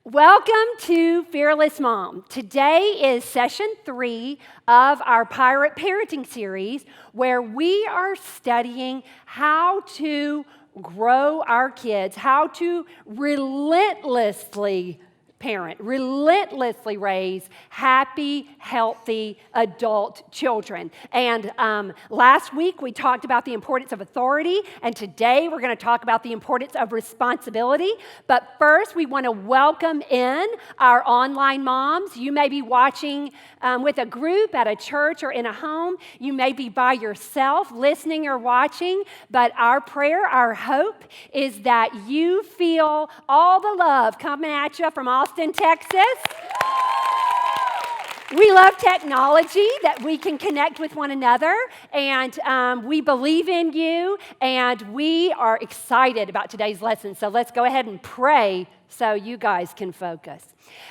Welcome to Fearless Mom. Today is session 3 of our Pirate Parenting series, where we are studying how to grow our kids, how to relentlessly parent, relentlessly raise happy, healthy adult children. And last week we talked about the importance of authority, and today we're going to talk about the importance of responsibility. But first, we want to welcome in our online moms. You may be watching with a group at a church or in a home. You may be by yourself listening or watching, but our prayer, our hope is that you feel all the love coming at you from Austin, Texas. We love technology, that we can connect with one another, and we believe in you, and we are excited about today's lesson. So let's go ahead and pray so you guys can focus.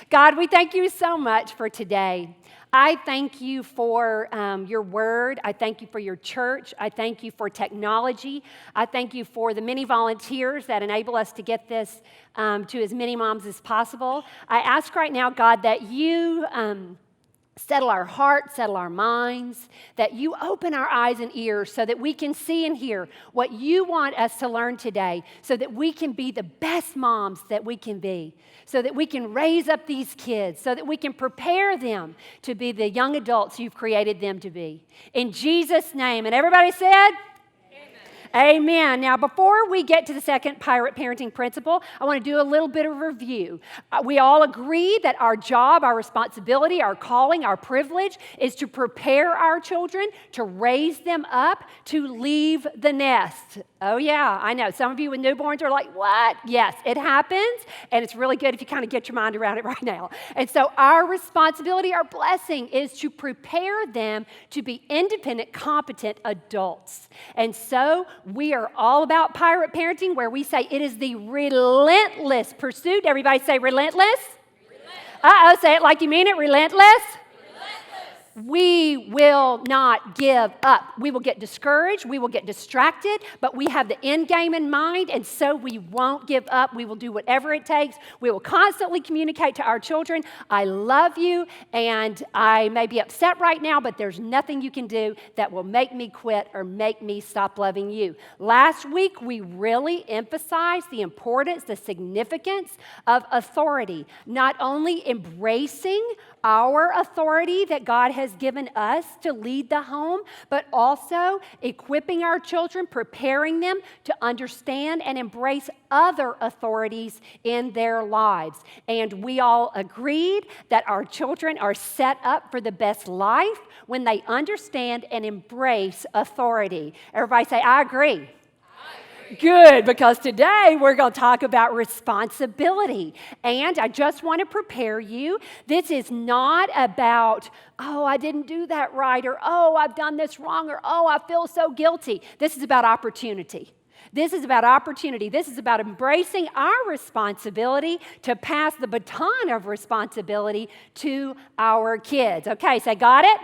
God, we thank you so much for today. I thank you for your word. I thank you for your church. I thank you for technology. I thank you for the many volunteers that enable us to get this to as many moms as possible. I ask right now, God, that you settle our hearts, settle our minds, that you open our eyes and ears so that we can see and hear what you want us to learn today, so that we can be the best moms that we can be, so that we can raise up these kids, so that we can prepare them to be the young adults you've created them to be. In Jesus' name. And everybody said? Amen. Now, before we get to the second pirate parenting principle, I want to do a little bit of review. We all agree that our job, our responsibility, our calling, our privilege is to prepare our children, to raise them up, to leave the nest. Oh, yeah, I know. Some of you with newborns are like, what? Yes, it happens, and it's really good if you kind of get your mind around it right now. And so our responsibility, our blessing, is to prepare them to be independent, competent adults. And so we are all about pirate parenting, where we say it is the relentless pursuit. Everybody say relentless. Uh-oh, say it like you mean it, relentless. We will not give up. We will get discouraged. We will get distracted, but we have the end game in mind, and so we won't give up. We will do whatever it takes. We will constantly communicate to our children, I love you, and I may be upset right now, but there's nothing you can do that will make me quit or make me stop loving you. Last week, we really emphasized the importance, the significance of authority, not only embracing our authority that God has given us to lead the home, but also equipping our children, preparing them to understand and embrace other authorities in their lives. And we all agreed that our children are set up for the best life when they understand and embrace authority. Everybody say, I agree. Good, because today we're going to talk about responsibility. And I just want to prepare you. This is not about, oh, I didn't do that right, or oh, I've done this wrong, or oh, I feel so guilty. This is about opportunity. This is about opportunity. This is about embracing our responsibility to pass the baton of responsibility to our kids. Okay, say, got it?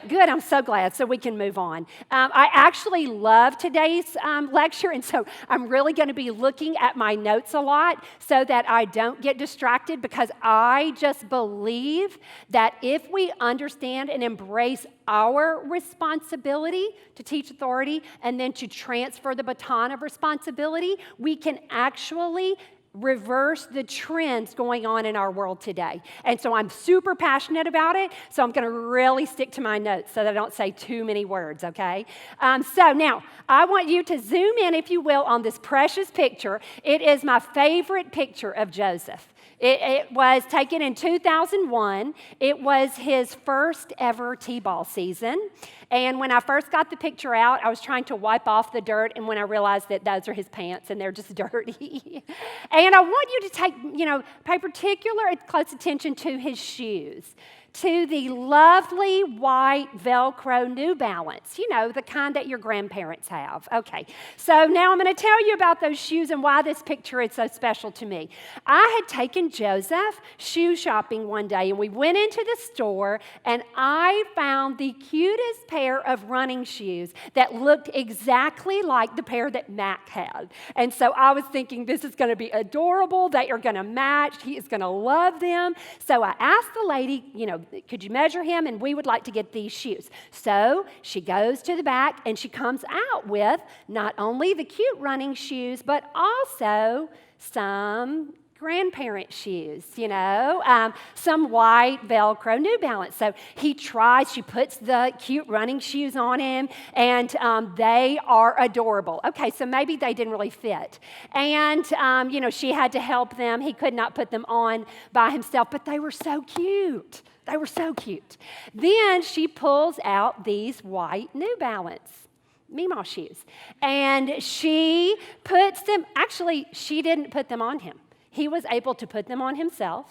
Good, I'm so glad, so we can move on. I actually love today's lecture, and so I'm really going to be looking at my notes a lot so that I don't get distracted, because I just believe that if we understand and embrace our responsibility to teach authority and then to transfer the baton of responsibility, we can actually reverse the trends going on in our world today. And so I'm super passionate about it, so I'm going to really stick to my notes so that I don't say too many words, okay? So now, I want you to zoom in, if you will, on this precious picture. It is my favorite picture of Joseph. It was taken in 2001. It was his first ever T-ball season. And when I first got the picture out, I was trying to wipe off the dirt, and when I realized that those are his pants and they're just dirty. And I want you to pay particular close attention to his shoes. to the lovely white Velcro New Balance, you know, the kind that your grandparents have. Okay, so now I'm going to tell you about those shoes and why this picture is so special to me. I had taken Joseph shoe shopping one day, and we went into the store, and I found the cutest pair of running shoes that looked exactly like the pair that Mac had. And so I was thinking, this is going to be adorable. They are going to match. He is going to love them. So I asked the lady, you know, could you measure him? And we would like to get these shoes. So she goes to the back and she comes out with not only the cute running shoes, but also some grandparent shoes, you know, some white Velcro New Balance. So she puts the cute running shoes on him, and they are adorable. Okay, so maybe they didn't really fit. And, you know, she had to help them. He could not put them on by himself, but they were so cute. They were so cute. Then she pulls out these white New Balance Meemaw shoes, and she puts them, actually, she didn't put them on him. He was able to put them on himself.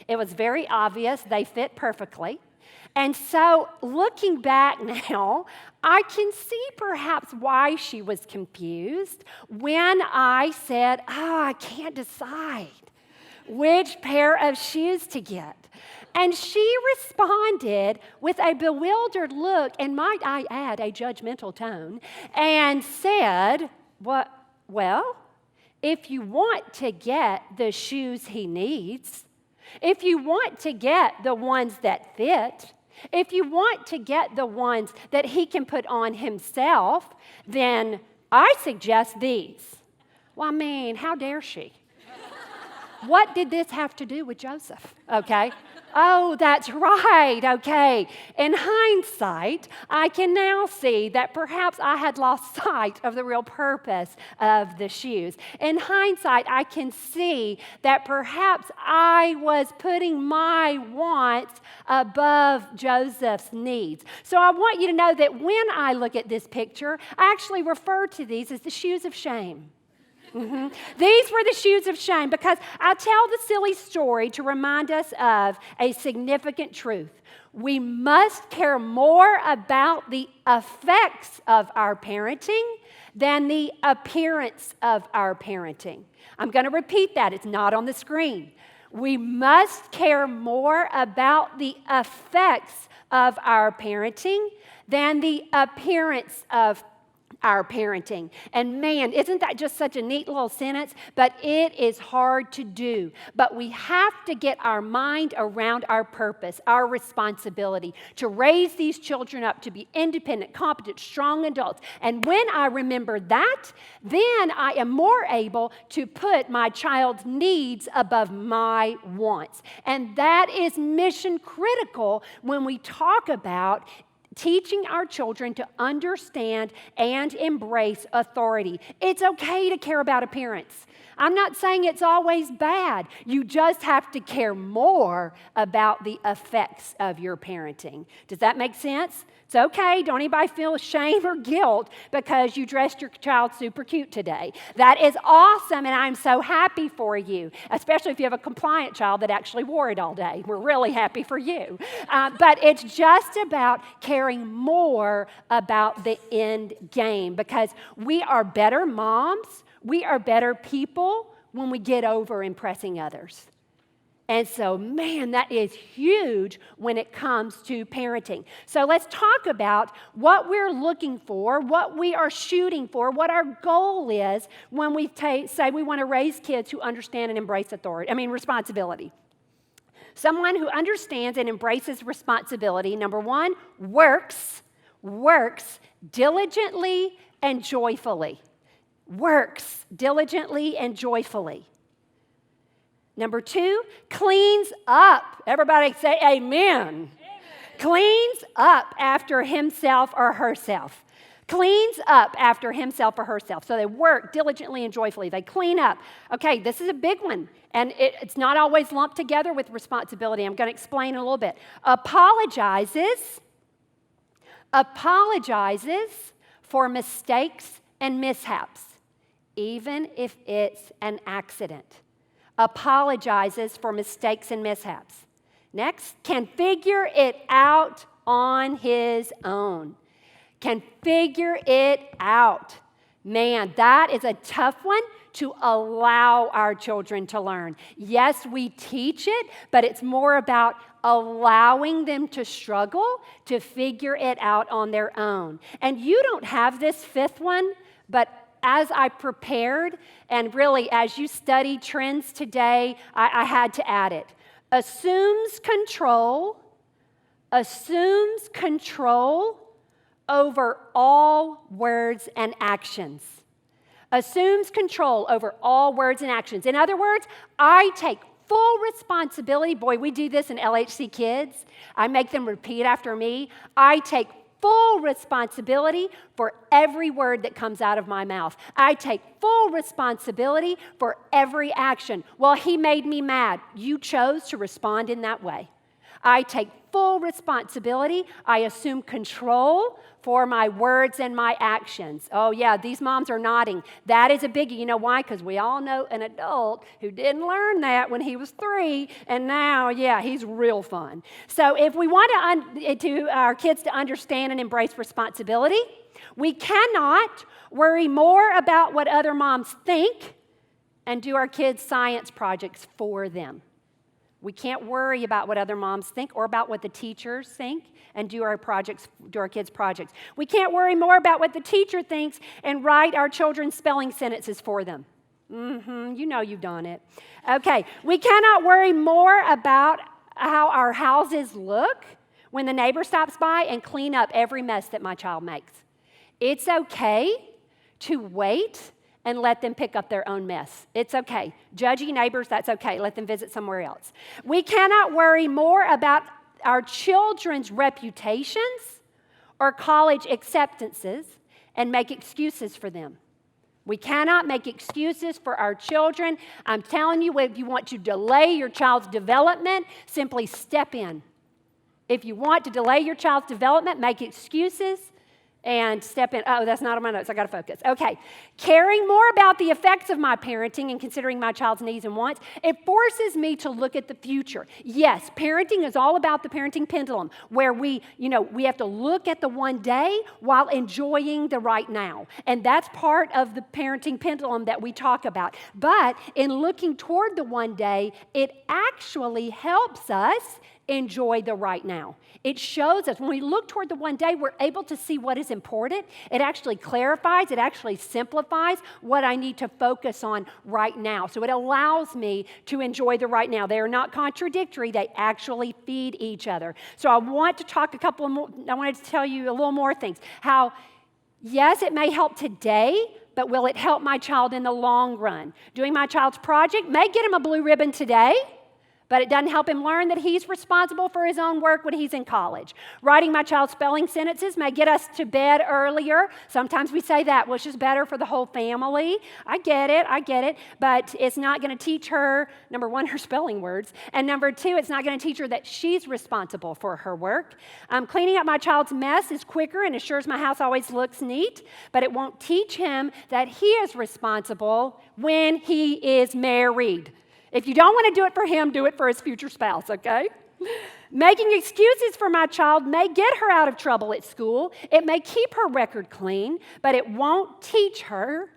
It was very obvious. They fit perfectly. And so looking back now, I can see perhaps why she was confused when I said, I can't decide which pair of shoes to get. And she responded with a bewildered look, and might I add, a judgmental tone, and said, "What? Well, if you want to get the shoes he needs, if you want to get the ones that fit, if you want to get the ones that he can put on himself, then I suggest these." Well, I mean, how dare she? What did this have to do with Joseph? Okay. Oh, that's right. Okay. In hindsight, I can now see that perhaps I had lost sight of the real purpose of the shoes. In hindsight, I can see that perhaps I was putting my wants above Joseph's needs. So I want you to know that when I look at this picture, I actually refer to these as the shoes of shame. Mm-hmm. These were the shoes of shame, because I tell the silly story to remind us of a significant truth. We must care more about the effects of our parenting than the appearance of our parenting. I'm going to repeat that. It's not on the screen. We must care more about the effects of our parenting than the appearance of our parenting. And man, isn't that just such a neat little sentence? But it is hard to do. But we have to get our mind around our purpose, our responsibility to raise these children up to be independent, competent, strong adults. And when I remember that, then I am more able to put my child's needs above my wants. And that is mission critical when we talk about teaching our children to understand and embrace authority. It's okay to care about appearance. I'm not saying it's always bad. You just have to care more about the effects of your parenting. Does that make sense? It's okay. Don't anybody feel shame or guilt because you dressed your child super cute today. That is awesome, and I'm so happy for you, especially if you have a compliant child that actually wore it all day. We're really happy for you. But it's just about caring more about the end game, because we are better moms, we are better people when we get over impressing others. And so, man, that is huge when it comes to parenting. So let's talk about what we're looking for, what we are shooting for, what our goal is when we say we want to raise kids who understand and embrace responsibility. Someone who understands and embraces responsibility, number one, works diligently and joyfully. Works diligently and joyfully. Number two, cleans up. Everybody say amen. Amen. Cleans up after himself or herself. Cleans up after himself or herself. So they work diligently and joyfully. They clean up. Okay, this is a big one. And it's not always lumped together with responsibility. I'm going to explain in a little bit. Apologizes for mistakes and mishaps, even if it's an accident. Apologizes for mistakes and mishaps. Next, can figure it out on his own. Can figure it out. Man, that is a tough one to allow our children to learn. Yes, we teach it, but it's more about allowing them to struggle to figure it out on their own. And you don't have this fifth one, but as I prepared, and really as you study trends today, I had to add it. Assumes control over all words and actions. Assumes control over all words and actions. In other words, I take full responsibility. Boy, we do this in LHC Kids. I make them repeat after me. I take full responsibility for every word that comes out of my mouth. I take full responsibility for every action. Well, he made me mad. You chose to respond in that way. I take full responsibility. I assume control for my words and my actions. Oh, yeah, these moms are nodding. That is a biggie. You know why? Because we all know an adult who didn't learn that when he was 3, and now, yeah, he's real fun. So if we want our kids to understand and embrace responsibility, we cannot worry more about what other moms think and do our kids' science projects for them. We can't worry about what other moms think or about what the teachers think and do our kids' projects. We can't worry more about what the teacher thinks and write our children's spelling sentences for them. You know you've done it. Okay, we cannot worry more about how our houses look when the neighbor stops by and clean up every mess that my child makes. It's okay to wait and let them pick up their own mess. It's okay. Judgy neighbors, that's okay. Let them visit somewhere else. We cannot worry more about our children's reputations or college acceptances and make excuses for them. We cannot make excuses for our children. I'm telling you, if you want to delay your child's development, simply step in. If you want to delay your child's development, make excuses and step in. Oh, that's not on my notes. I got to focus. Okay. Caring more about the effects of my parenting and considering my child's needs and wants, it forces me to look at the future. Yes, parenting is all about the parenting pendulum, where we have to look at the one day while enjoying the right now. And that's part of the parenting pendulum that we talk about. But in looking toward the one day, it actually helps us enjoy the right now. It shows us when we look toward the one day, we're able to see what is important. It actually clarifies, it actually simplifies what I need to focus on right now. So it allows me to enjoy the right now. They are not contradictory, they actually feed each other. So I want to talk I wanted to tell you a little more things. How, yes, it may help today, but will it help my child in the long run? Doing my child's project may get him a blue ribbon today, but it doesn't help him learn that he's responsible for his own work when he's in college. Writing my child's spelling sentences may get us to bed earlier. Sometimes we say that, which is better for the whole family. I get it. But it's not going to teach her, number one, her spelling words. And number two, it's not going to teach her that she's responsible for her work. Cleaning up my child's mess is quicker and assures my house always looks neat, but it won't teach him that he is responsible when he is married. If you don't want to do it for him, do it for his future spouse, okay? Making excuses for my child may get her out of trouble at school. It may keep her record clean, but it won't teach her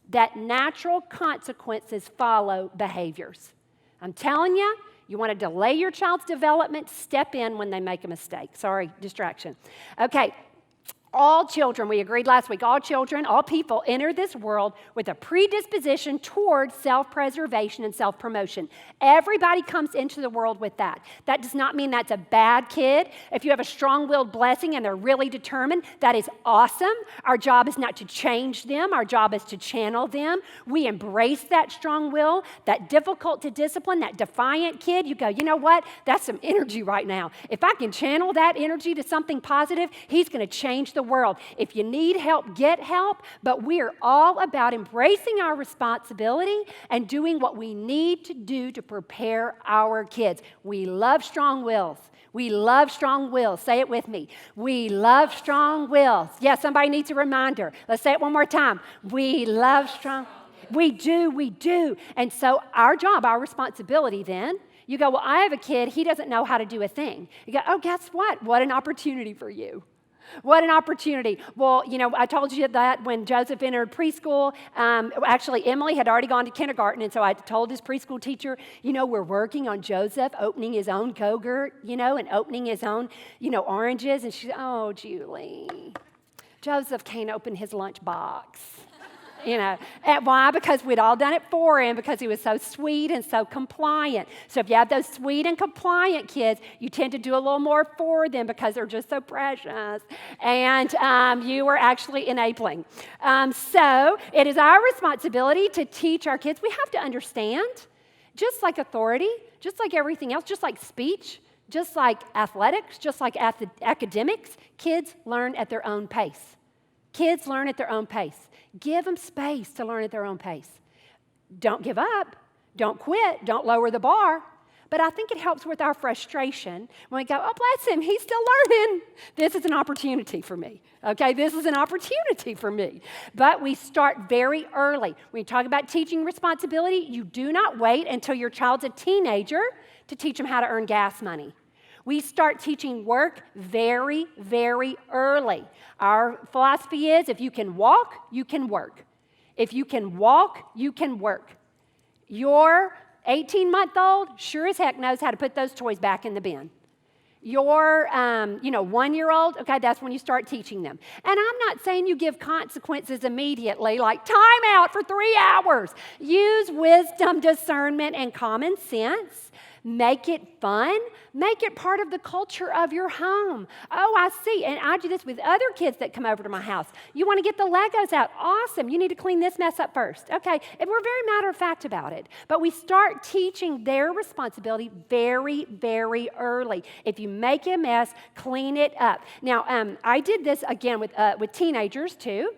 that natural consequences follow behaviors. I'm telling you, you want to delay your child's development, step in when they make a mistake. Sorry, distraction. Okay. All children, we agreed last week, all children, all people enter this world with a predisposition towards self-preservation and self-promotion. Everybody comes into the world with that. That does not mean that's a bad kid. If you have a strong-willed blessing and they're really determined, that is awesome. Our job is not to change them. Our job is to channel them. We embrace that strong will, that difficult to discipline, that defiant kid. You go, you know what? That's some energy right now. If I can channel that energy to something positive, he's going to change the world. If you need help, get help, but we are all about embracing our responsibility and doing what we need to do to prepare our kids. We love strong wills. We love strong wills. Say it with me. We love strong wills. Yeah, somebody needs a reminder. Let's say it one more time. We love strong. We do. And so our job, our responsibility then, you go, well, I have a kid, he doesn't know how to do a thing. You go, oh, guess what? What an opportunity for you. What an opportunity. Well, I told you that when Joseph entered preschool, actually Emily had already gone to kindergarten, and so I told his preschool teacher, we're working on Joseph opening his own Go-Gurt, and opening his own, oranges. And she said, oh, Julie, Joseph can't open his lunchbox. And why? Because we'd all done it for him because he was so sweet and so compliant. So if you have those sweet and compliant kids, you tend to do a little more for them because they're just so precious. And you were actually enabling. So it is our responsibility to teach our kids. We have to understand, just like authority, just like everything else, just like speech, just like athletics, just like academics, kids learn at their own pace. Kids learn at their own pace. Give them space to learn at their own pace. Don't give up. Don't quit. Don't lower the bar. But I think it helps with our frustration when we go, oh, bless him, he's still learning. This is an opportunity for me. Okay, this is an opportunity for me. But we start very early. When you talk about teaching responsibility, you do not wait until your child's a teenager to teach them how to earn gas money. We start teaching work very, very early. Our philosophy is if you can walk, you can work. If you can walk, you can work. Your 18-month-old sure as heck knows how to put those toys back in the bin. Your 1-year-old, okay, that's when you start teaching them. And I'm not saying you give consequences immediately, like time out for 3 hours. Use wisdom, discernment, and common sense. Make it fun. Make it part of the culture of your home. Oh, I see. And I do this with other kids that come over to my house. You want to get the Legos out? Awesome. You need to clean this mess up first. Okay. And we're very matter of fact about it. But we start teaching their responsibility very, very early. If you make a mess, clean it up. Now, I did this again with teenagers too.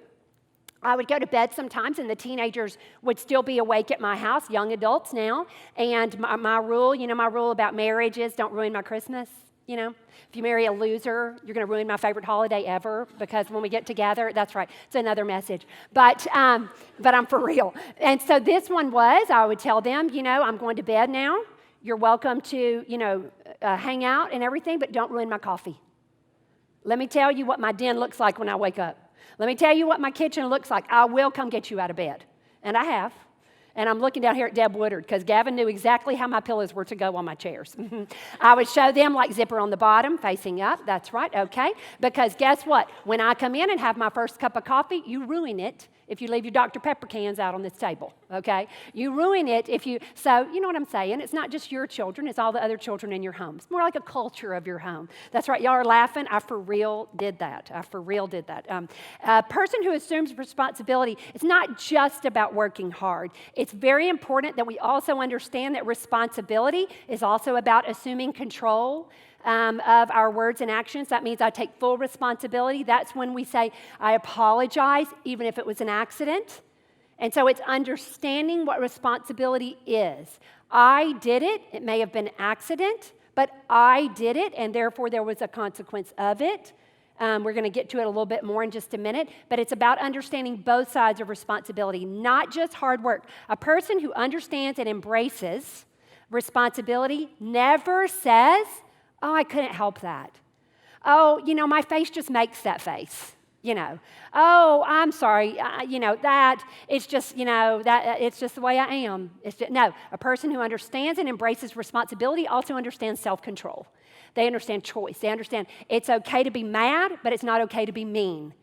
I would go to bed sometimes, and the teenagers would still be awake at my house, young adults now. And my rule, my rule about marriage is don't ruin my Christmas. If you marry a loser, you're going to ruin my favorite holiday ever because when we get together, that's right, it's another message. But I'm for real. And so this one was, I would tell them, I'm going to bed now. You're welcome to, hang out and everything, but don't ruin my coffee. Let me tell you what my den looks like when I wake up. Let me tell you what my kitchen looks like. I will come get you out of bed. And I have. And I'm looking down here at Deb Woodard because Gavin knew exactly how my pillows were to go on my chairs. I would show them like zipper on the bottom, facing up. That's right, okay. Because guess what? When I come in and have my first cup of coffee, you ruin it if you leave your Dr. Pepper cans out on this table, okay? You ruin it so you know what I'm saying? It's not just your children, it's all the other children in your home. It's more like a culture of your home. That's right, y'all are laughing. I for real did that. A person who assumes responsibility, it's not just about working hard. It's very important that we also understand that responsibility is also about assuming control of our words and actions. That means I take full responsibility. That's when we say, I apologize, even if it was an accident. And so it's understanding what responsibility is. I did it. It may have been an accident, but I did it, and therefore there was a consequence of it. We're going to get to it a little bit more in just a minute, but it's about understanding both sides of responsibility, not just hard work. A person who understands and embraces responsibility never says, oh, I couldn't help that. Oh, my face just makes that face. Oh, I'm sorry. That it's just, that it's just the way I am. No, a person who understands and embraces responsibility also understands self-control. They understand choice. They understand it's okay to be mad, but it's not okay to be mean.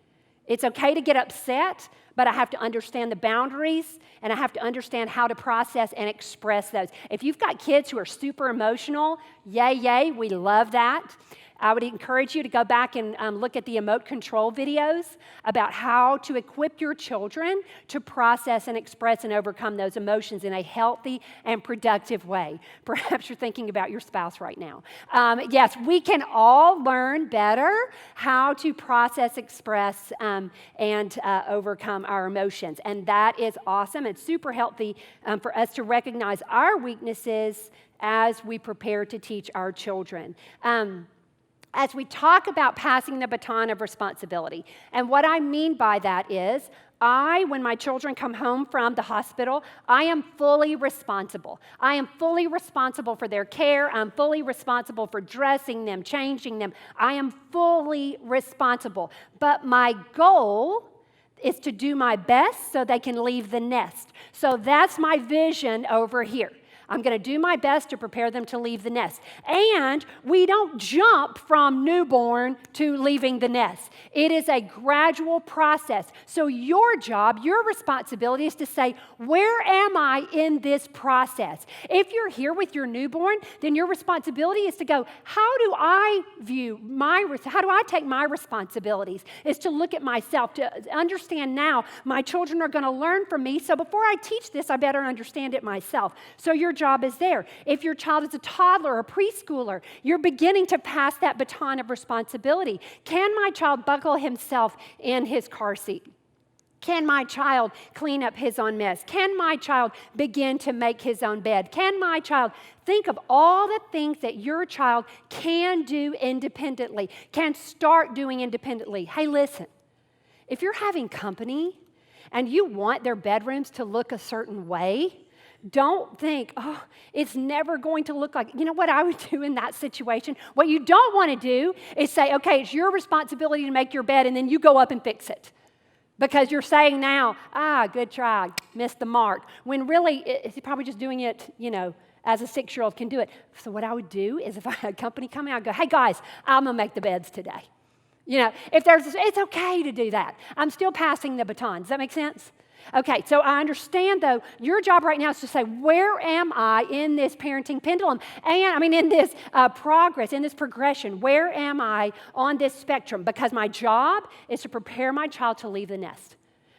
It's okay to get upset, but I have to understand the boundaries, and I have to understand how to process and express those. If you've got kids who are super emotional, yay, we love that. I would encourage you to go back and look at the emote control videos about how to equip your children to process and express and overcome those emotions in a healthy and productive way. Perhaps you're thinking about your spouse right now. Yes, we can all learn better how to process, express, and overcome our emotions. And that is awesome and super healthy for us to recognize our weaknesses as we prepare to teach our children. As we talk about passing the baton of responsibility, and what I mean by that is, When my children come home from the hospital, I am fully responsible. I am fully responsible for their care. I'm fully responsible for dressing them, changing them. I am fully responsible. But my goal is to do my best so they can leave the nest. So that's my vision over here. I'm going to do my best to prepare them to leave the nest. And we don't jump from newborn to leaving the nest. It is a gradual process. So your job, your responsibility is to say, where am I in this process? If you're here with your newborn, then your responsibility is to go, how do I take my responsibilities? Is to look at myself, to understand now my children are going to learn from me. So before I teach this, I better understand it myself. So your job is there. If your child is a toddler or a preschooler, you're beginning to pass that baton of responsibility. Can my child buckle himself in his car seat? Can my child clean up his own mess? Can my child begin to make his own bed? Can my child think of all the things that your child can do independently, can start doing independently? Hey, listen, if you're having company and you want their bedrooms to look a certain way, don't think, oh, it's never going to look like, you know what I would do in that situation? What you don't want to do is say, okay, it's your responsibility to make your bed, and then you go up and fix it. Because you're saying now, good try, missed the mark. When really, it's probably just doing it, as a 6-year-old can do it. So what I would do is if I had company coming, I'd go, hey guys, I'm going to make the beds today. It's okay to do that. I'm still passing the baton. Does that make sense? Okay, so I understand, though, your job right now is to say, where am I in this parenting pendulum? In this progress, in this progression, where am I on this spectrum? Because my job is to prepare my child to leave the nest.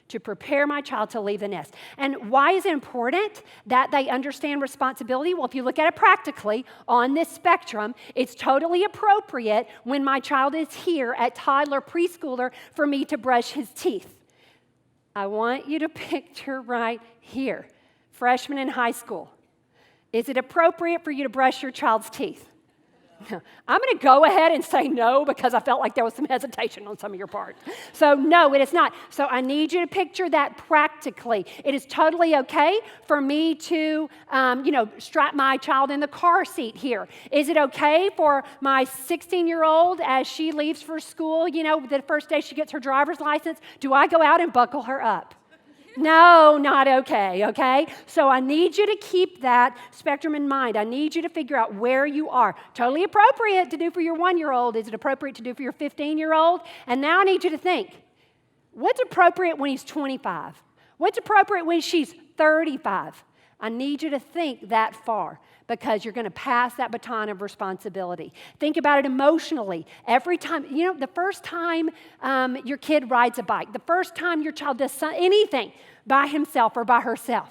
To prepare my child to leave the nest. And why is it important that they understand responsibility? Well, if you look at it practically on this spectrum, it's totally appropriate when my child is here at toddler, preschooler, for me to brush his teeth. I want you to picture right here, freshman in high school. Is it appropriate for you to brush your child's teeth? I'm going to go ahead and say no because I felt like there was some hesitation on some of your part. So no, it is not. So I need you to picture that practically. It is totally okay for me to, strap my child in the car seat here. Is it okay for my 16-year-old as she leaves for school, the first day she gets her driver's license, do I go out and buckle her up? No, not okay? So I need you to keep that spectrum in mind. I need you to figure out where you are. Totally appropriate to do for your 1-year-old. Is it appropriate to do for your 15-year-old? And now I need you to think, what's appropriate when he's 25? What's appropriate when she's 35? I need you to think that far because you're going to pass that baton of responsibility. Think about it emotionally. Every time, the first time your kid rides a bike, the first time your child does anything by himself or by herself,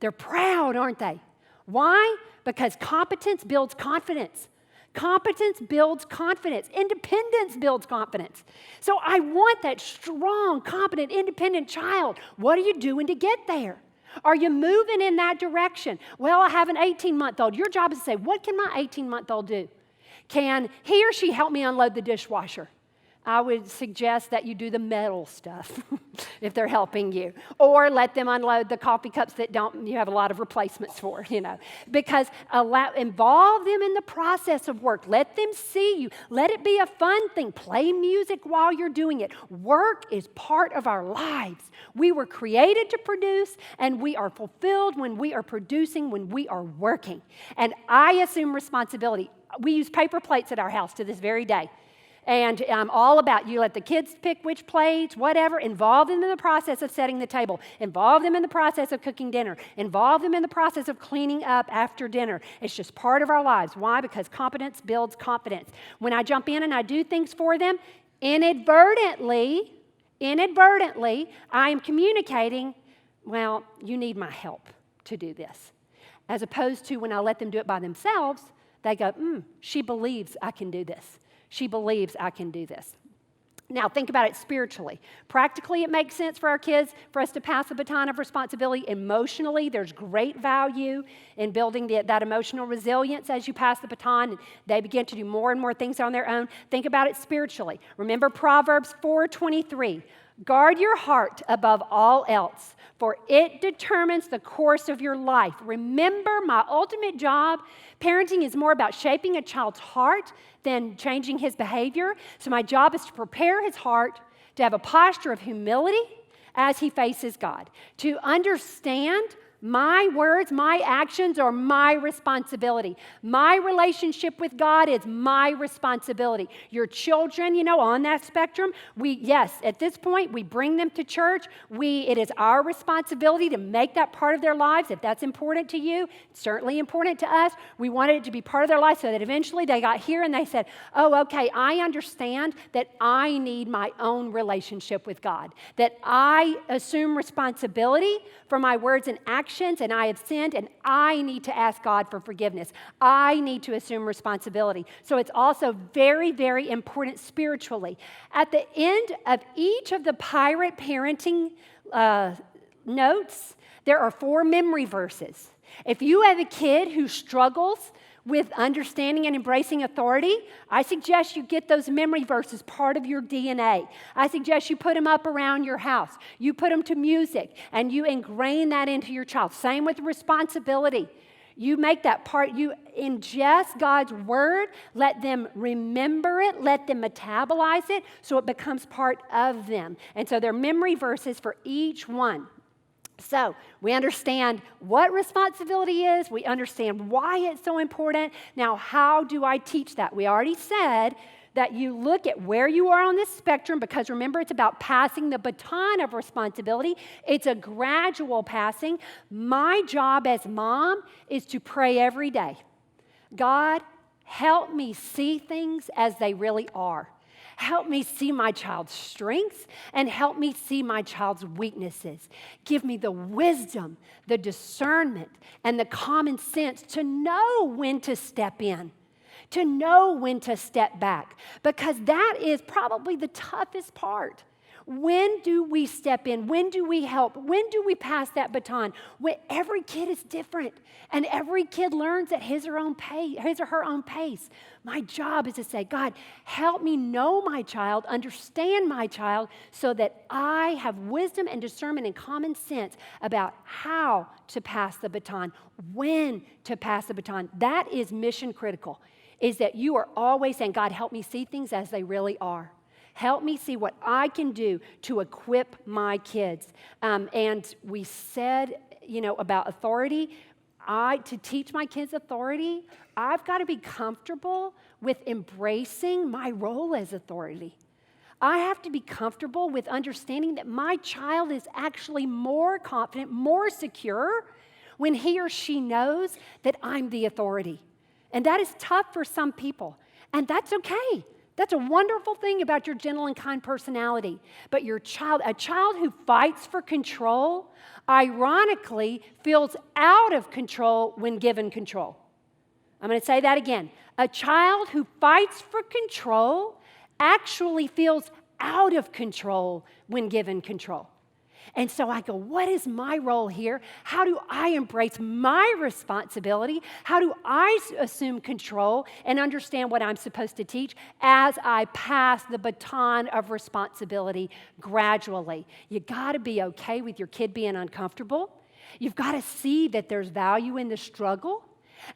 they're proud, aren't they? Why? Because competence builds confidence. Competence builds confidence. Independence builds confidence. So I want that strong, competent, independent child. What are you doing to get there? Are you moving in that direction? Well, I have an 18-month-old. Your job is to say, what can my 18-month-old do? Can he or she help me unload the dishwasher? I would suggest that you do the metal stuff if they're helping you. Or let them unload the coffee cups that you have a lot of replacements for, Because involve them in the process of work. Let them see you. Let it be a fun thing. Play music while you're doing it. Work is part of our lives. We were created to produce, and we are fulfilled when we are producing, when we are working. And I assume responsibility. We use paper plates at our house to this very day. And I'm all about you let the kids pick which plates, whatever, involve them in the process of setting the table, involve them in the process of cooking dinner, involve them in the process of cleaning up after dinner. It's just part of our lives. Why? Because competence builds confidence. When I jump in and I do things for them, inadvertently, I am communicating, well, you need my help to do this. As opposed to when I let them do it by themselves, they go, she believes I can do this. She believes I can do this. Now, think about it spiritually. Practically, it makes sense for our kids for us to pass the baton of responsibility. Emotionally, there's great value in building that emotional resilience as you pass the baton and they begin to do more and more things on their own. Think about it spiritually. Remember Proverbs 4:23. Guard your heart above all else, for it determines the course of your life. Remember, my ultimate job, parenting is more about shaping a child's heart than changing his behavior. So my job is to prepare his heart to have a posture of humility as he faces God, to understand my words, my actions are my responsibility. My relationship with God is my responsibility. Your children, on that spectrum, at this point, we bring them to church. It is our responsibility to make that part of their lives. If that's important to you, it's certainly important to us. We wanted it to be part of their life so that eventually they got here and they said, oh, okay, I understand that I need my own relationship with God, that I assume responsibility for my words and actions, and I have sinned, and I need to ask God for forgiveness. I need to assume responsibility. So it's also very, very important spiritually. At the end of each of the pirate parenting notes, there are 4 memory verses. If you have a kid who struggles with understanding and embracing authority, I suggest you get those memory verses part of your DNA. I suggest you put them up around your house. You put them to music, and you ingrain that into your child. Same with responsibility. You make that part, you ingest God's word, let them remember it, let them metabolize it, so it becomes part of them. And so there are memory verses for each one. So we understand what responsibility is. We understand why it's so important. Now, how do I teach that? We already said that you look at where you are on this spectrum, because remember, it's about passing the baton of responsibility. It's a gradual passing. My job as mom is to pray every day. God, help me see things as they really are. Help me see my child's strengths and help me see my child's weaknesses. Give me the wisdom, the discernment, and the common sense to know when to step in, to know when to step back, because that is probably the toughest part. When do we step in? When do we help? When do we pass that baton? Every kid is different, and every kid learns at his or her own pace. My job is to say, God, help me know my child, understand my child, so that I have wisdom and discernment and common sense about how to pass the baton, when to pass the baton. That is mission critical, is that you are always saying, God, help me see things as they really are. Help me see what I can do to equip my kids. And we said, about authority. To teach my kids authority, I've got to be comfortable with embracing my role as authority. I have to be comfortable with understanding that my child is actually more confident, more secure when he or she knows that I'm the authority. And that is tough for some people, and that's okay. That's a wonderful thing about your gentle and kind personality. But a child who fights for control, ironically, feels out of control when given control. I'm going to say that again. A child who fights for control actually feels out of control when given control. And so I go, what is my role here? How do I embrace my responsibility? How do I assume control and understand what I'm supposed to teach as I pass the baton of responsibility gradually? You got to be okay with your kid being uncomfortable. You've got to see that there's value in the struggle.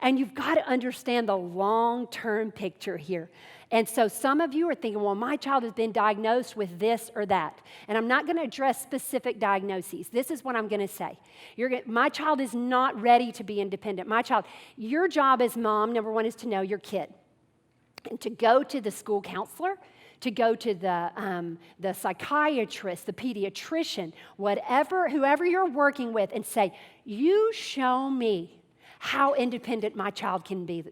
And you've got to understand the long-term picture here. And so some of you are thinking, well, my child has been diagnosed with this or that. And I'm not going to address specific diagnoses. This is what I'm going to say. My child is not ready to be independent. Your job as mom, number one, is to know your kid. And to go to the school counselor, to go to the psychiatrist, the pediatrician, whoever you're working with, and say, you show me how independent my child can be.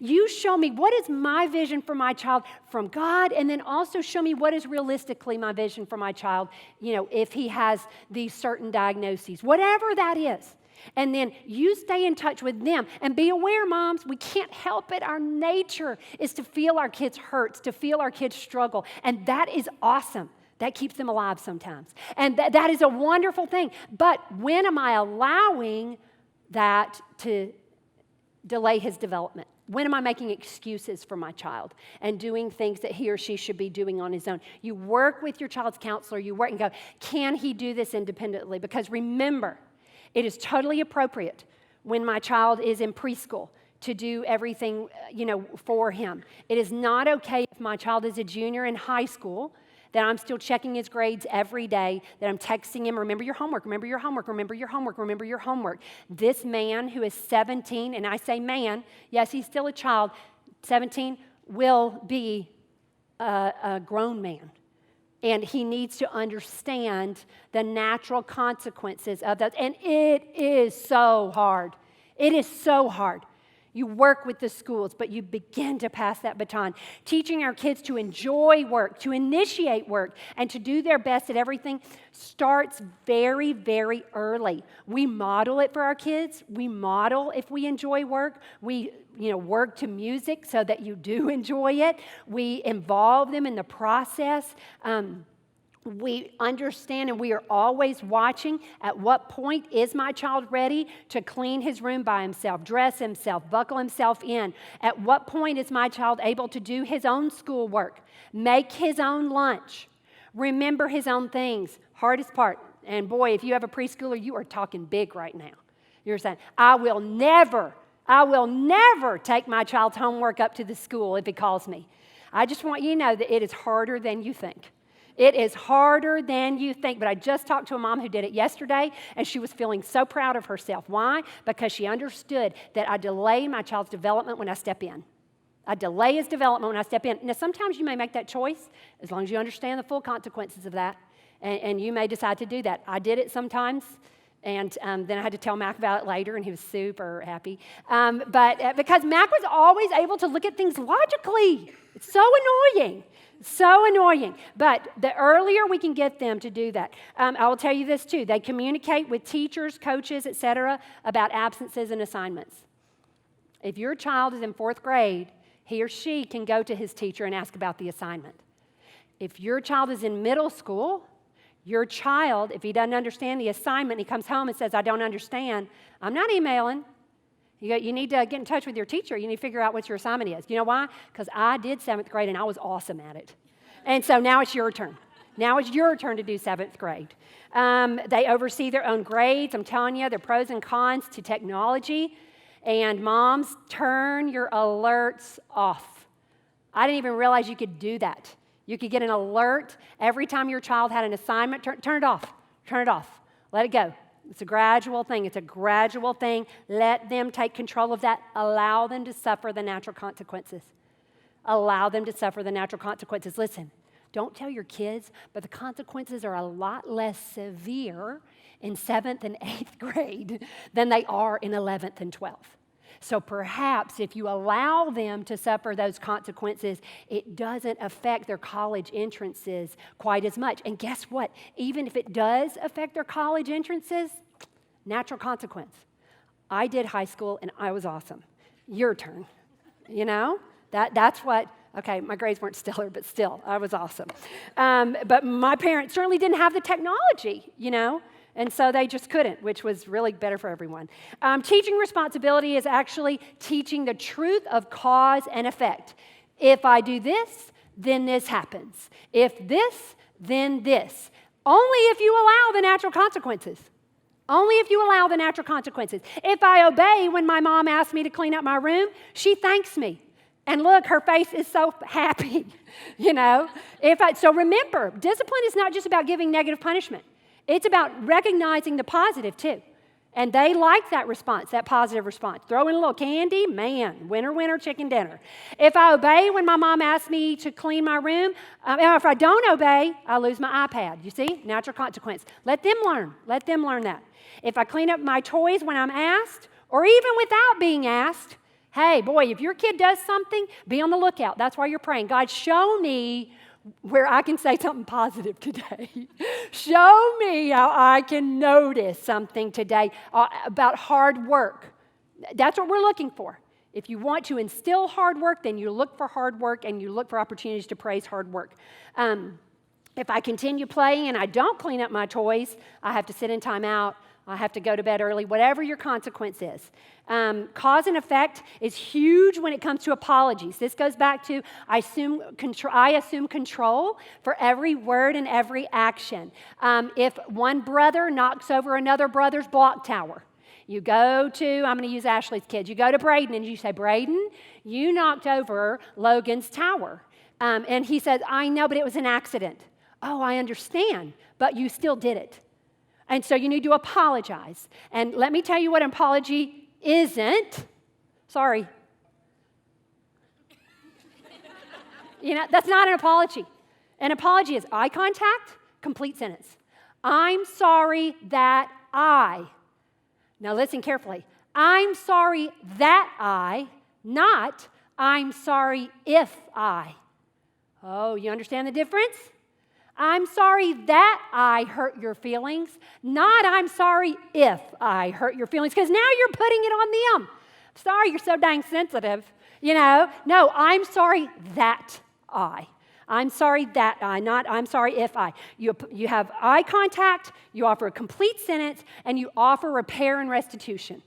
You show me what is my vision for my child from God, and then also show me what is realistically my vision for my child, if he has these certain diagnoses, whatever that is. And then you stay in touch with them. And be aware, moms, we can't help it. Our nature is to feel our kids' hurts, to feel our kids' struggle. And that is awesome. That keeps them alive sometimes. And that is a wonderful thing. But when am I allowing that to delay his development? When am I making excuses for my child and doing things that he or she should be doing on his own? You work with your child's counselor. You work and go, can he do this independently? Because remember, it is totally appropriate when my child is in preschool to do everything, for him. It is not okay if my child is a junior in high school that I'm still checking his grades every day, that I'm texting him, remember your homework, remember your homework, remember your homework, remember your homework. This man who is 17, and I say man, yes, he's still a child, 17, will be a grown man. And he needs to understand the natural consequences of that. And it is so hard. It is so hard. You work with the schools, but you begin to pass that baton. Teaching our kids to enjoy work, to initiate work, and to do their best at everything starts very, very early. We model it for our kids. We model if we enjoy work. We work to music so that you do enjoy it. We involve them in the process. We understand and we are always watching at what point is my child ready to clean his room by himself, dress himself, buckle himself in. At what point is my child able to do his own schoolwork, make his own lunch, remember his own things. Hardest part, and boy, if you have a preschooler, you are talking big right now. You're saying, I will never take my child's homework up to the school if he calls me. I just want you to know that it is harder than you think. It is harder than you think, but I just talked to a mom who did it yesterday, and she was feeling so proud of herself. Why? Because she understood that I delay my child's development when I step in. I delay his development when I step in. Now, sometimes you may make that choice as long as you understand the full consequences of that, and you may decide to do that. I did it sometimes, and then I had to tell Mac about it later, and he was super happy. But because Mac was always able to look at things logically. It's so annoying. So annoying. But the earlier we can get them to do that. I will tell you this too. They communicate with teachers, coaches, etc. about absences and assignments. If your child is in 4th grade, he or she can go to his teacher and ask about the assignment. If your child is in middle school, your child, if he doesn't understand the assignment, he comes home and says, I don't understand, I'm not emailing. You need to get in touch with your teacher. You need to figure out what your assignment is. You know why? Because I did 7th grade and I was awesome at it. And so now it's your turn. Now it's your turn to do 7th grade. They oversee their own grades. I'm telling you, there are pros and cons to technology. And moms, turn your alerts off. I didn't even realize you could do that. You could get an alert every time your child had an assignment. Turn it off. Turn it off. Let it go. It's a gradual thing. It's a gradual thing. Let them take control of that. Allow them to suffer the natural consequences. Allow them to suffer the natural consequences. Listen, don't tell your kids, but the consequences are a lot less severe in 7th and 8th grade than they are in 11th and 12th. So perhaps if you allow them to suffer those consequences, it doesn't affect their college entrances quite as much. And guess what? Even if it does affect their college entrances, natural consequence. I did high school and I was awesome. Your turn. That's what, okay, my grades weren't stellar, but still, I was awesome. But my parents certainly didn't have the technology, and so they just couldn't, which was really better for everyone. Teaching responsibility is actually teaching the truth of cause and effect. If I do this, then this happens. If this, then this. Only if you allow the natural consequences. Only if you allow the natural consequences. If I obey when my mom asks me to clean up my room, she thanks me. And look, her face is so happy, So remember, discipline is not just about giving negative punishment. It's about recognizing the positive too. And they like that response, that positive response. Throw in a little candy, man, winner, winner, chicken dinner. If I obey when my mom asks me to clean my room, if I don't obey, I lose my iPad. You see, natural consequence. Let them learn. Let them learn that. If I clean up my toys when I'm asked, or even without being asked, hey, boy, if your kid does something, be on the lookout. That's why you're praying. God, show me where I can say something positive today. Show me how I can notice something today about hard work. That's what we're looking for. If you want to instill hard work, then you look for hard work and you look for opportunities to praise hard work. If I continue playing and I don't clean up my toys, I have to sit in timeout. I have to go to bed early, whatever your consequence is. Cause and effect is huge when it comes to apologies. This goes back to I assume control for every word and every action. If one brother knocks over another brother's block tower, you go to, I'm going to use Ashley's kids, you go to Braden and you say, Braden, you knocked over Logan's tower. And he says, I know, but it was an accident. Oh, I understand, but you still did it. And so you need to apologize. And let me tell you what an apology isn't. Sorry. That's not an apology. An apology is eye contact, complete sentence. I'm sorry that I. Now listen carefully. I'm sorry that I, not I'm sorry if I. Oh, you understand the difference? I'm sorry that I hurt your feelings, not I'm sorry if I hurt your feelings, because now you're putting it on them. Sorry, you're so dang sensitive. No, I'm sorry that I. I'm sorry that I, not I'm sorry if I. You have eye contact, you offer a complete sentence, and you offer repair and restitution.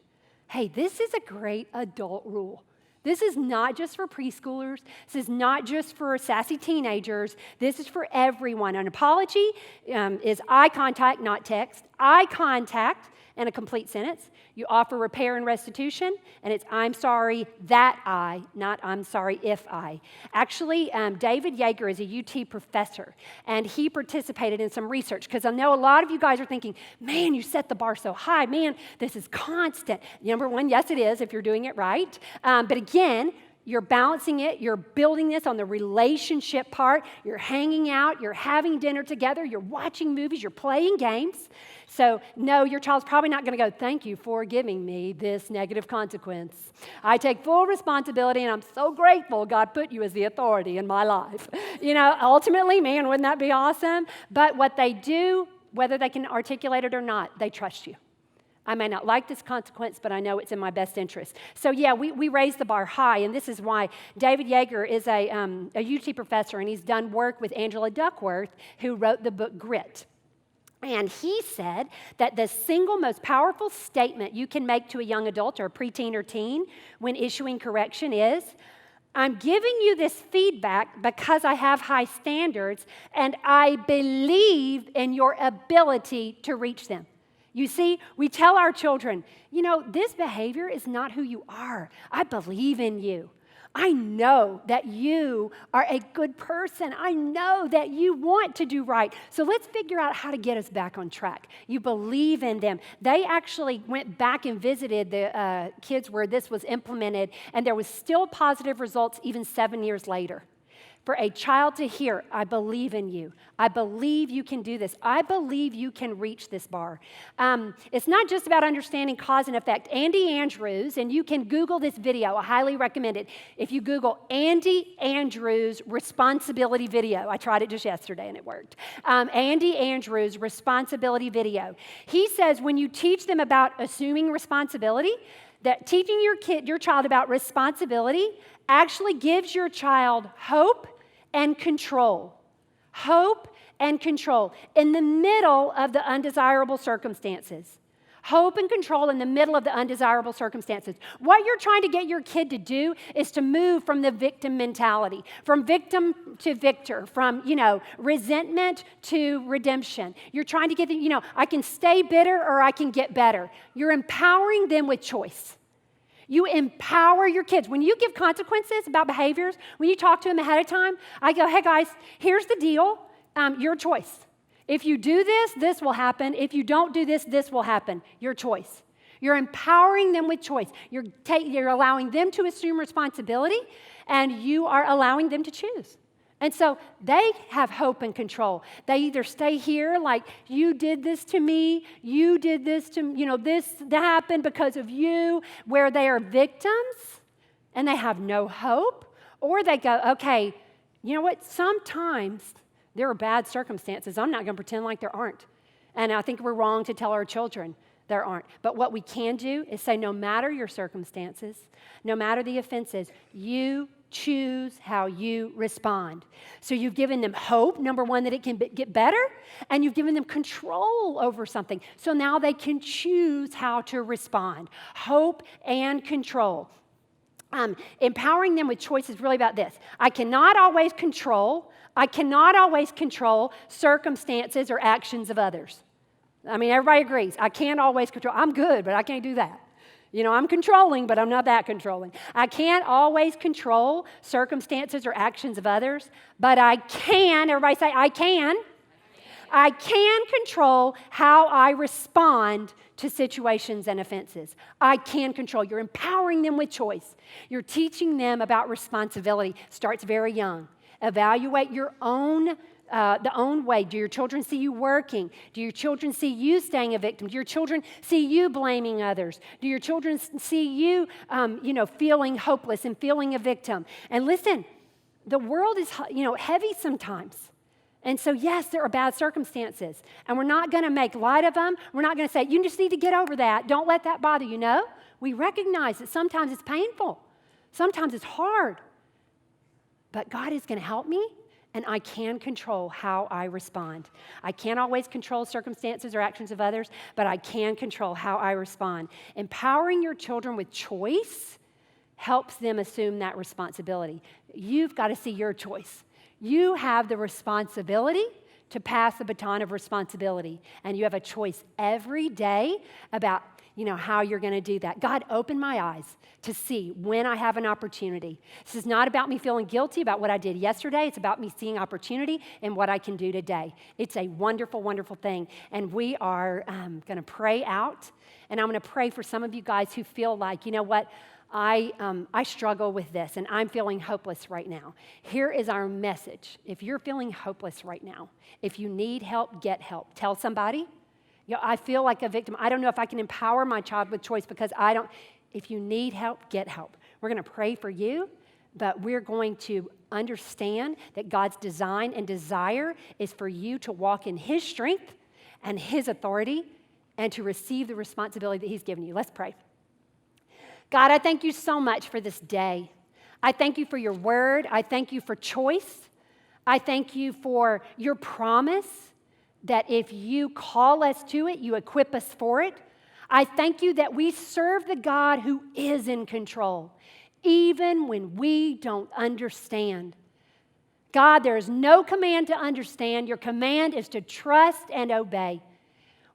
Hey, this is a great adult rule. This is not just for preschoolers. This is not just for sassy teenagers. This is for everyone. An apology is eye contact, not text. Eye contact and a complete sentence. You offer repair and restitution, and it's I'm sorry that I, not I'm sorry if I. Actually, David Yeager is a UT professor, and he participated in some research, because I know a lot of you guys are thinking, man, you set the bar so high. Man, this is constant. Number one, yes, it is if you're doing it right. But again, you're balancing it. You're building this on the relationship part. You're hanging out. You're having dinner together. You're watching movies. You're playing games. So, no, your child's probably not going to go, thank you for giving me this negative consequence. I take full responsibility, and I'm so grateful God put you as the authority in my life. Ultimately, man, wouldn't that be awesome? But what they do, whether they can articulate it or not, they trust you. I may not like this consequence, but I know it's in my best interest. So, yeah, we raise the bar high, and this is why David Yeager is a UT professor, and he's done work with Angela Duckworth, who wrote the book Grit. And he said that the single most powerful statement you can make to a young adult or a preteen or teen when issuing correction is, I'm giving you this feedback because I have high standards, and I believe in your ability to reach them. You see, we tell our children, this behavior is not who you are. I believe in you. I know that you are a good person. I know that you want to do right. So let's figure out how to get us back on track. You believe in them. They actually went back and visited the kids where this was implemented, and there was still positive results even 7 years later. For a child to hear, I believe in you. I believe you can do this. I believe you can reach this bar. It's not just about understanding cause and effect. Andy Andrews, and you can Google this video. I highly recommend it. If you Google Andy Andrews responsibility video. I tried it just yesterday and it worked. Andy Andrews responsibility video. He says when you teach them about assuming responsibility, that teaching your child about responsibility actually gives your child hope and control. Hope and control in the middle of the undesirable circumstances. Hope and control in the middle of the undesirable circumstances. What you're trying to get your kid to do is to move from the victim mentality, from victim to victor, from, resentment to redemption. You're trying to get them, I can stay bitter or I can get better. You're empowering them with choice. You empower your kids. When you give consequences about behaviors, when you talk to them ahead of time, I go, hey guys, here's the deal, your choice. If you do this, this will happen. If you don't do this, this will happen. Your choice. You're empowering them with choice. You're allowing them to assume responsibility, and you are allowing them to choose. And so they have hope and control. They either stay here like, you did this to me, you did this to, this happened because of you, where they are victims and they have no hope. Or they go, okay, you know what, sometimes there are bad circumstances. I'm not going to pretend like there aren't. And I think we're wrong to tell our children there aren't. But what we can do is say, no matter your circumstances, no matter the offenses, you choose how you respond. So you've given them hope, number one, that it can get better, and you've given them control over something. So now they can choose how to respond. Hope and control. Empowering them with choice is really about this. I cannot always control circumstances or actions of others. I mean, everybody agrees. I can't always control. I'm good, but I can't do that. I'm controlling, but I'm not that controlling. I can't always control circumstances or actions of others, but I can, everybody say, I can. I can control how I respond to situations and offenses. I can control. You're empowering them with choice. You're teaching them about responsibility. Starts very young. Evaluate your own the own way. Do your children see you working? Do your children see you staying a victim? Do your children see you blaming others? Do your children see you, feeling hopeless and feeling a victim? And listen, the world is, heavy sometimes. And so, yes, there are bad circumstances. And we're not going to make light of them. We're not going to say, you just need to get over that. Don't let that bother you. No, we recognize that sometimes it's painful. Sometimes it's hard. But God is going to help me. And I can control how I respond. I can't always control circumstances or actions of others, but I can control how I respond. Empowering your children with choice helps them assume that responsibility. You've got to see your choice. You have the responsibility to pass the baton of responsibility, and you have a choice every day about how you're going to do that. God, open my eyes to see when I have an opportunity. This is not about me feeling guilty about what I did yesterday. It's about me seeing opportunity and what I can do today. It's a wonderful, wonderful thing. And we are going to pray out. And I'm going to pray for some of you guys who feel like, I struggle with this and I'm feeling hopeless right now. Here is our message. If you're feeling hopeless right now, if you need help, get help. Tell somebody. I feel like a victim. I don't know if I can empower my child with choice because I don't. If you need help, get help. We're going to pray for you, but we're going to understand that God's design and desire is for you to walk in His strength and His authority and to receive the responsibility that He's given you. Let's pray. God, I thank you so much for this day. I thank you for your word. I thank you for choice. I thank you for your promise that if you call us to it, you equip us for it. I thank you that we serve the God who is in control, even when we don't understand. God, there is no command to understand. Your command is to trust and obey.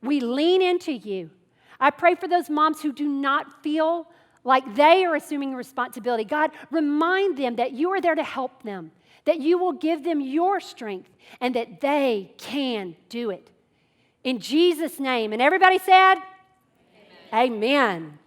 We lean into you. I pray for those moms who do not feel like they are assuming responsibility. God, remind them that you are there to help them, that you will give them your strength, and that they can do it. In Jesus' name. And everybody said, Amen. Amen.